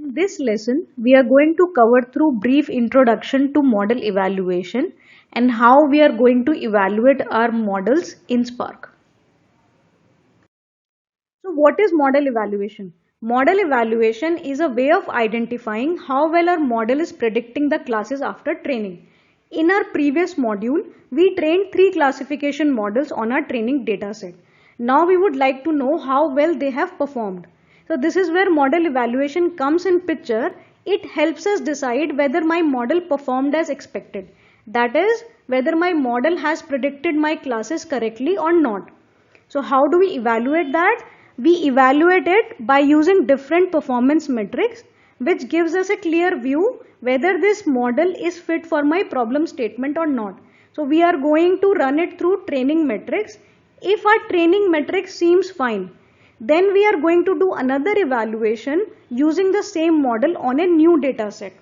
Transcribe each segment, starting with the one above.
In this lesson, we are going to cover through brief introduction to model evaluation and how we are going to evaluate our models in Spark. So what is model evaluation? Model evaluation is a way of identifying how well our model is predicting the classes after training. In our previous module, we trained 3 classification models on our training dataset. Now we would like to know how well they have performed. So this is where model evaluation comes in picture. It helps us decide whether my model performed as expected. That is, whether my model has predicted my classes correctly or not. So how do we evaluate that? We evaluate it by using different performance metrics, which gives us a clear view whether this model is fit for my problem statement or not. So we are going to run it through training metrics. If our training metrics seems fine, then we are going to do another evaluation using the same model on a new data set.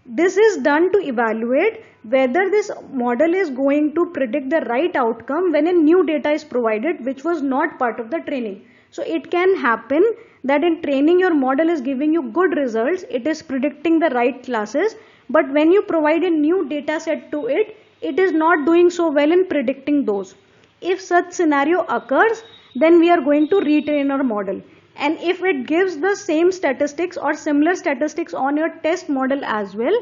This is done to evaluate whether this model is going to predict the right outcome when a new data is provided which was not part of the training. So it can happen that in training your model is giving you good results, it is predicting the right classes, but when you provide a new data set to it, it is not doing so well in predicting those. If such scenario occurs, then we are going to retrain our model. And if it gives the same statistics or similar statistics on your test model as well,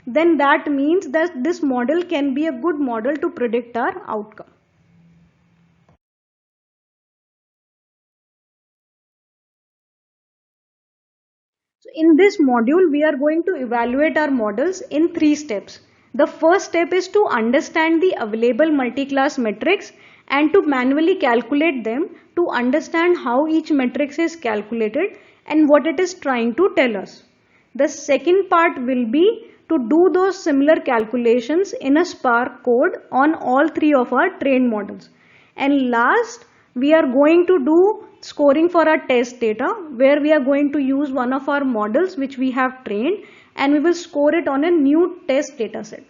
then that means that this model can be a good model to predict our outcome. So in this module, we are going to evaluate our models in 3 steps. The first step is to understand the available multi-class metrics and to manually calculate them to understand how each matrix is calculated and what it is trying to tell us. The second part will be to do those similar calculations in a Spark code on all 3 of our trained models. And last, we are going to do scoring for our test data, where we are going to use one of our models which we have trained and we will score it on a new test data set.